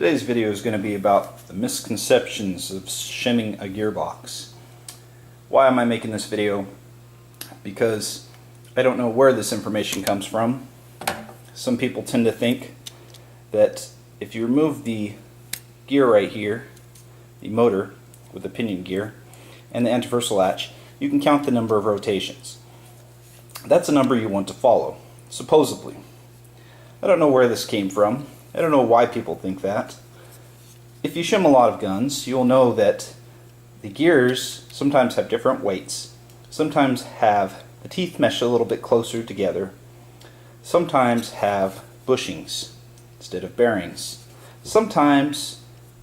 Today's video is going to be about the misconceptions of shimming a gearbox. Why am I making this video? Because I don't know where this information comes from. Some people tend to think that if you remove the gear right here, the motor with the pinion gear, and the anti-versal latch, you can count the number of rotations. That's a number you want to follow, supposedly. I don't know where this came from. I don't know why people think that. If you shim a lot of guns, you'll know that the gears sometimes have different weights. Sometimes have the teeth mesh a little bit closer together. Sometimes have bushings instead of bearings. Sometimes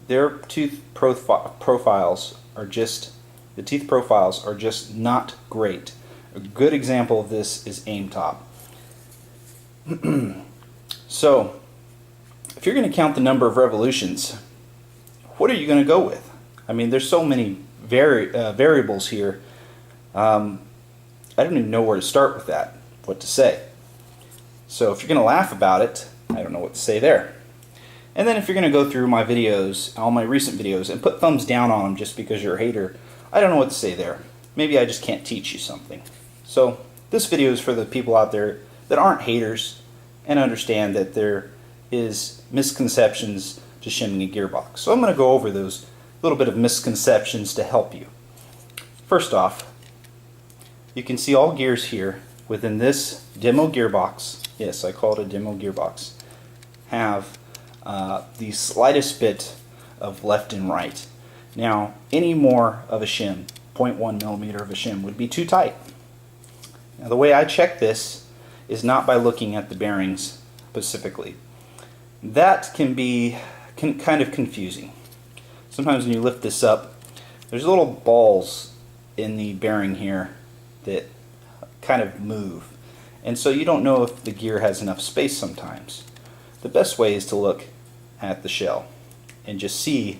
their tooth profiles are just, the teeth profiles are just not great. A good example of this is aim top. So, if you're going to count the number of revolutions, what are you going to go with? I mean, there's so many variables here. I don't even know where to start with that, what to say. So if you're going to laugh about it, I don't know what to say there. And then if you're going to go through my videos, all my recent videos, and put thumbs down on them just because you're a hater, I don't know what to say there. Maybe I just can't teach you something. So this video is for the people out there that aren't haters and understand that there is misconceptions to shimming a gearbox. So I'm going to go over those little bit of misconceptions to help you. First off, you can see all gears here within this demo gearbox, yes, I call it a demo gearbox, have the slightest bit of left and right. Now, any more of a shim, 0.1 millimeter of a shim, would be too tight. Now, the way I check this is not by looking at the bearings specifically. That can be kind of confusing. Sometimes when you lift this up, there's little balls in the bearing here that kind of move, and so you don't know if the gear has enough space sometimes. The best way is to look at the shell and just see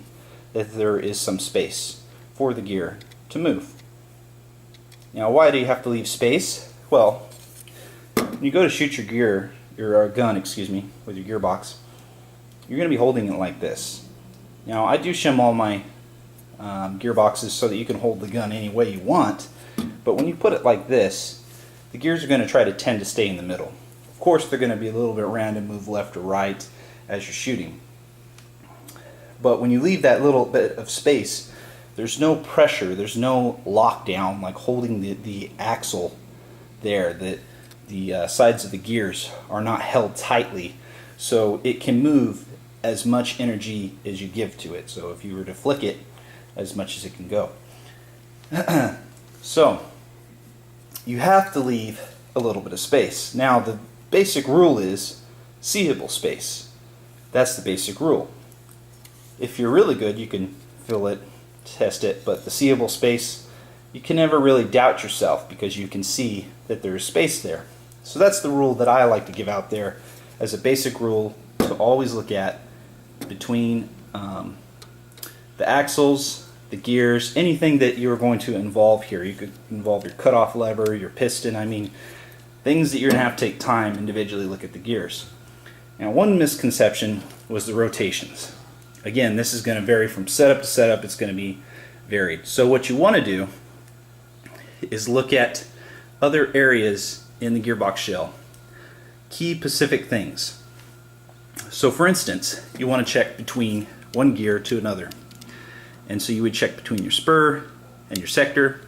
that there is some space for the gear to move. Now, why do you have to leave space? Well, when you go to shoot your gun, with your gearbox, you're going to be holding it like this. Now, I do shim all my gearboxes so that you can hold the gun any way you want, but when you put it like this, the gears are going to try to tend to stay in the middle. Of course, they're going to be a little bit random, move left or right as you're shooting. But when you leave that little bit of space, there's no pressure, there's no lockdown like holding the axle there. The sides of the gears are not held tightly, so it can move as much energy as you give to it. So if you were to flick it, as much as it can go. So you have to leave a little bit of space. Now, the basic rule is seeable space. That's the basic rule. If you're really good, you can fill it, test it, but the seeable space, you can never really doubt yourself because you can see that there is space there. So that's the rule that I like to give out there as a basic rule to always look at between the axles, the gears, anything that you're going to involve here. You could involve your cutoff lever, your piston, I mean, things that you're going to have to take time individually look at the gears. Now, one misconception was the rotations. Again, this is going to vary from setup to setup. It's going to be varied. So what you want to do is look at other areas in the gearbox shell, key specific things. So for instance, you want to check between one gear to another. And so you would check between your spur and your sector,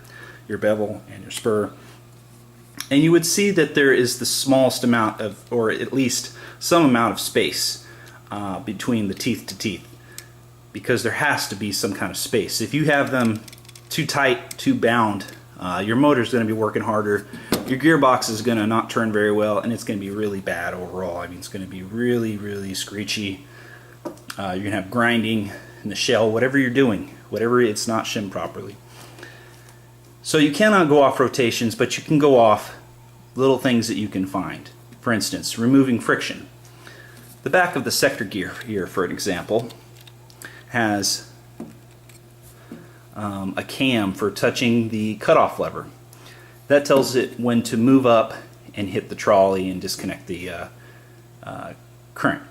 your bevel and your spur. And you would see that there is the smallest amount of, or at least some amount of space between the teeth to teeth, because there has to be some kind of space. If you have them too tight, too bound, your motor is going to be working harder, your gearbox is going to not turn very well, and it's going to be really bad overall. I mean, it's going to be really, really screechy. You're going to have grinding in the shell, whatever you're doing, whatever it's not shimmed properly. So you cannot go off rotations, but you can go off little things that you can find. For instance, removing friction. The back of the sector gear here, for an example, has a cam for touching the cutoff lever. That tells it when to move up and hit the trolley and disconnect the current,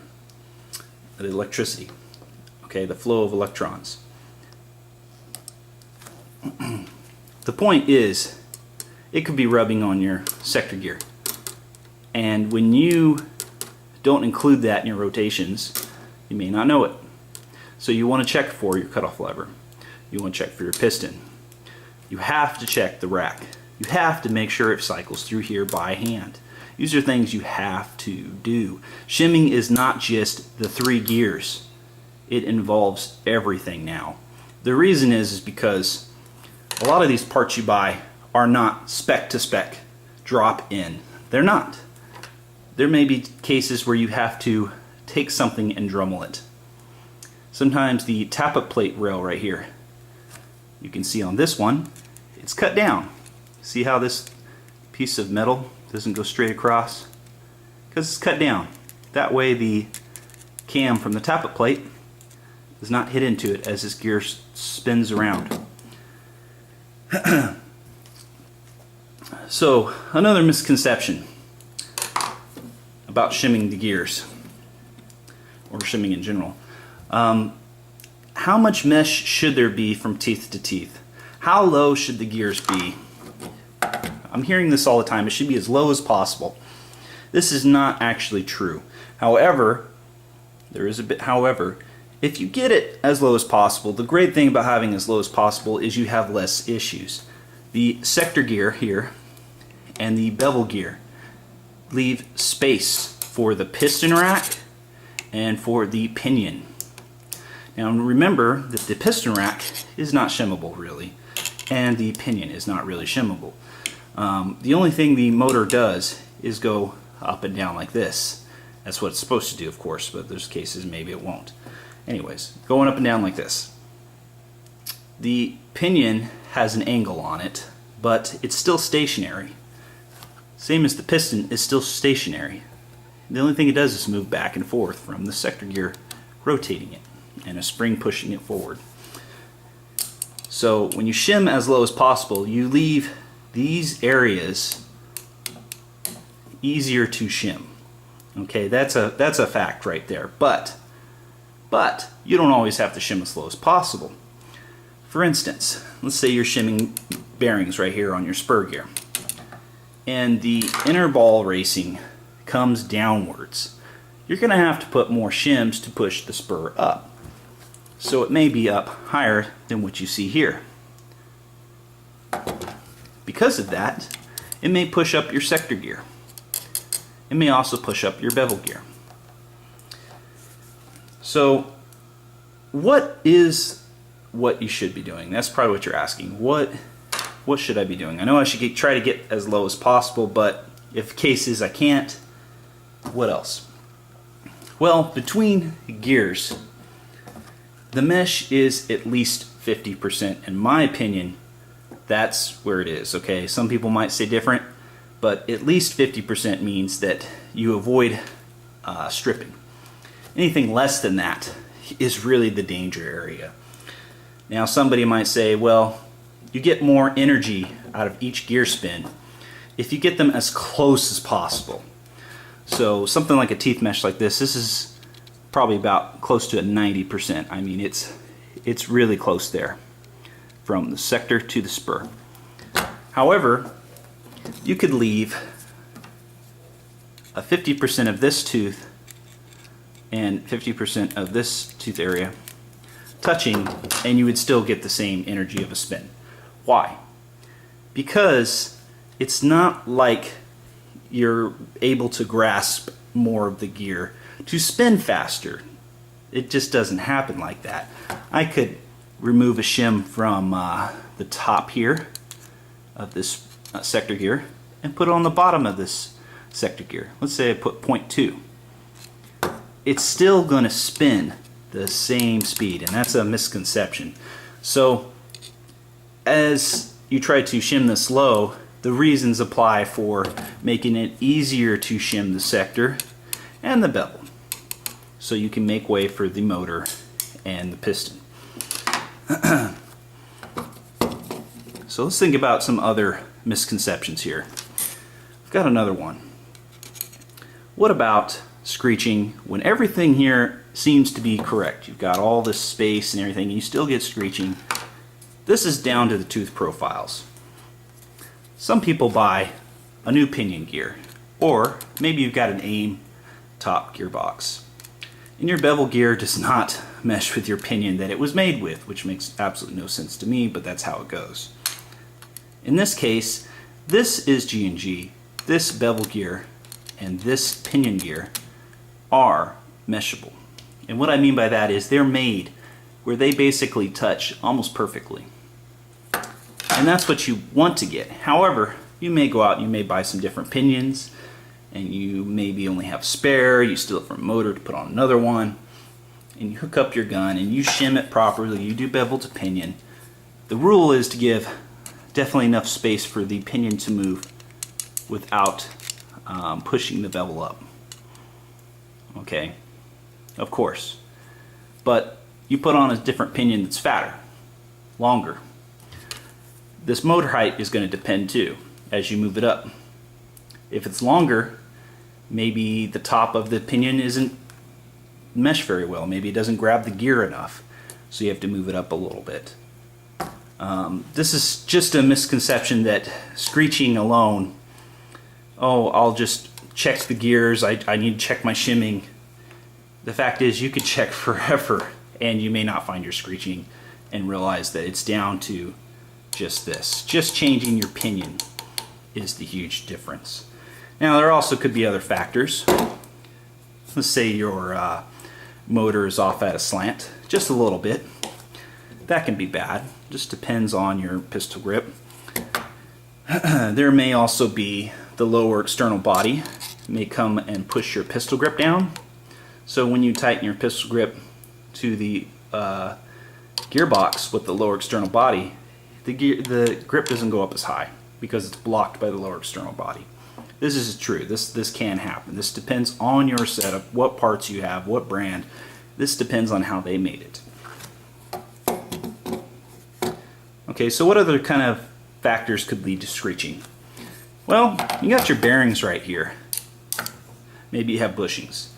the electricity. okay, the flow of electrons. The point is, it could be rubbing on your sector gear. And when you don't include that in your rotations, you may not know it. So you want to check for your cutoff lever. You want to check for your piston. You have to check the rack. You have to make sure it cycles through here by hand. These are things you have to do. Shimming is not just the 3 gears. It involves everything now. The reason is because a lot of these parts you buy are not spec to spec, drop in. They're not. There may be cases where you have to take something and Dremel it. Sometimes the tappet plate rail right here, you can see on this one, it's cut down. See how this piece of metal doesn't go straight across? Because it's cut down. That way the cam from the tappet plate does not hit into it as this gear spins around. So, another misconception about shimming the gears, or shimming in general. How much mesh should there be from teeth to teeth? How low should the gears be? I'm hearing this all the time. It should be as low as possible. This is not actually true. However, there is a bit however. If you get it as low as possible, the great thing about having as low as possible is you have less issues. The sector gear here and the bevel gear leave space for the piston rack and for the pinion. Now remember that the piston rack is not shimmable really, and the pinion is not really shimmable. The only thing the motor does is go up and down like this. That's what it's supposed to do, of course, but there's cases maybe it won't. Anyways, going up and down like this. The pinion has an angle on it, but it's still stationary. Same as the piston is still stationary. The only thing it does is move back and forth from the sector gear rotating it and a spring pushing it forward. So when you shim as low as possible, you leave these areas easier to shim. Okay, that's a fact right there. But you don't always have to shim as low as possible. For instance, let's say you're shimming bearings right here on your spur gear, and the inner ball racing comes downwards. You're going to have to put more shims to push the spur up. So it may be up higher than what you see here. Because of that, it may push up your sector gear. It may also push up your bevel gear. So what is what you should be doing? That's probably what you're asking. What should I be doing? I know I should try to get as low as possible, but if cases I can't, what else? Well, between gears, the mesh is at least 50%. In my opinion, that's where it is, okay? Some people might say different, but at least 50% means that you avoid stripping. Anything less than that is really the danger area. Now somebody might say, well, you get more energy out of each gear spin if you get them as close as possible. So something like a teeth mesh like this is probably about close to a 90%. I mean, it's really close there from the sector to the spur. However, you could leave a 50% of this tooth and 50% of this tooth area touching, and you would still get the same energy of a spin. Why? Because it's not like you're able to grasp more of the gear to spin faster. It just doesn't happen like that. I could remove a shim from the top here of this sector gear and put it on the bottom of this sector gear. Let's say I put 0.2. It's still going to spin the same speed, and that's a misconception. So as you try to shim this low, the reasons apply for making it easier to shim the sector and the bevel, so you can make way for the motor and the piston. So let's think about some other misconceptions here. I've got another one. What about screeching when everything here seems to be correct. You've got all this space and everything, and you still get screeching. This is down to the tooth profiles. Some people buy a new pinion gear, or maybe you've got an AIM top gearbox, and your bevel gear does not mesh with your pinion that it was made with, which makes absolutely no sense to me, but that's how it goes. In this case, this is G&G, this bevel gear, and this pinion gear are meshable. And what I mean by that is they're made where they basically touch almost perfectly. And that's what you want to get. However, you may go out and you may buy some different pinions, and you maybe only have spare, you steal it from a motor to put on another one, and you hook up your gun and you shim it properly, you do bevel to pinion. The rule is to give definitely enough space for the pinion to move without pushing the bevel up. Okay, of course. But you put on a different pinion that's fatter, longer. This motor height is going to depend too as you move it up. If it's longer, maybe the top of the pinion isn't meshed very well. Maybe it doesn't grab the gear enough, so you have to move it up a little bit. This is just a misconception that screeching alone, oh, I'll just check the gears, I need to check my shimming. The fact is you could check forever and you may not find your screeching and realize that it's down to just this. Just changing your pinion is the huge difference. Now there also could be other factors. Let's say your motor is off at a slant, just a little bit. That can be bad. Just depends on your pistol grip. There may also be the lower external body may come and push your pistol grip down. So when you tighten your pistol grip to the gearbox with the lower external body, the grip doesn't go up as high because it's blocked by the lower external body. This is true. This can happen. This depends on your setup, what parts you have, what brand. This depends on how they made it. Okay, so what other kind of factors could lead to screeching? Well, you got your bearings right here. Maybe you have bushings.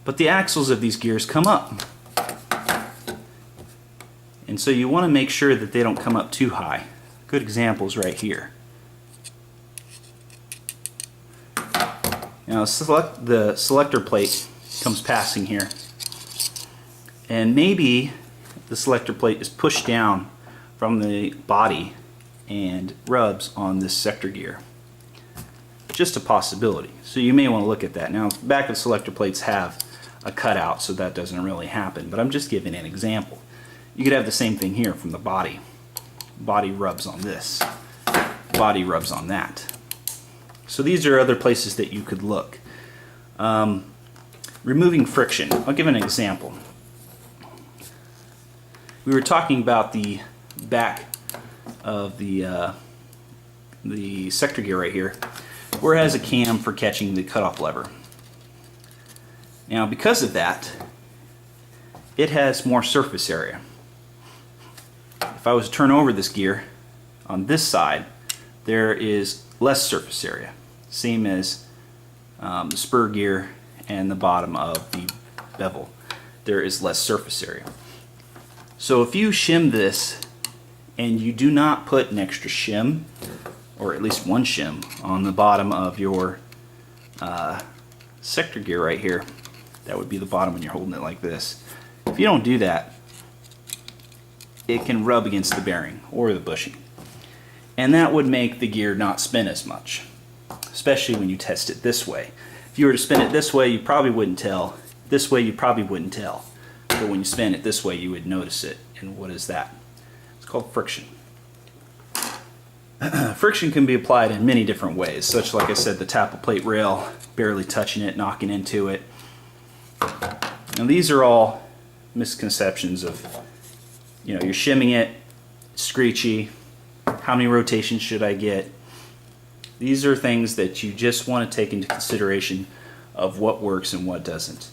But the axles of these gears come up. And so you want to make sure that they don't come up too high. Good example is right here. Now the selector plate comes passing here. And maybe the selector plate is pushed down from the body and rubs on this sector gear. Just a possibility. So you may want to look at that. Now, back of selector plates have a cutout, so that doesn't really happen, but I'm just giving an example. You could have the same thing here from the body. Body rubs on this. Body rubs on that. So these are other places that you could look. Removing friction. I'll give an example. We were talking about the back of the sector gear right here, where it has a cam for catching the cutoff lever. Now, because of that, it has more surface area. If I was to turn over this gear on this side, there is less surface area, same as the spur gear and the bottom of the bevel. There is less surface area. So if you shim this and you do not put an extra shim, or at least one shim, on the bottom of your sector gear right here, that would be the bottom when you're holding it like this. If you don't do that, it can rub against the bearing or the bushing. And that would make the gear not spin as much, especially when you test it this way. If you were to spin it this way, you probably wouldn't tell. This way, you probably wouldn't tell. But when you spin it this way, you would notice it. And what is that? It's called friction. Friction can be applied in many different ways, such like I said, the tappet plate rail, barely touching it, knocking into it. Now these are all misconceptions of, you're shimming it, screechy, how many rotations should I get? These are things that you just want to take into consideration of what works and what doesn't.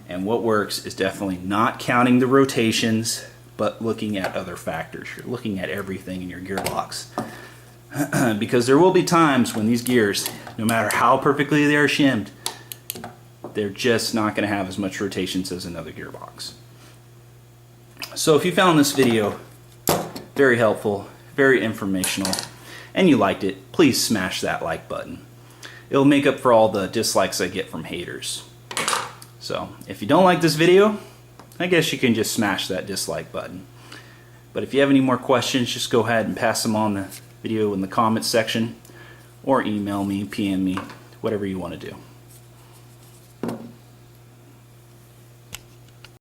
And what works is definitely not counting the rotations, but looking at other factors. You're looking at everything in your gearbox. Because there will be times when these gears, no matter how perfectly they are shimmed, they're just not going to have as much rotations as another gearbox. So if you found this video very helpful, very informational, and you liked it, please smash that like button. It'll make up for all the dislikes I get from haters. So if you don't like this video, I guess you can just smash that dislike button. But if you have any more questions, just go ahead and pass them on the video in the comments section, or email me, PM me, whatever you want to do.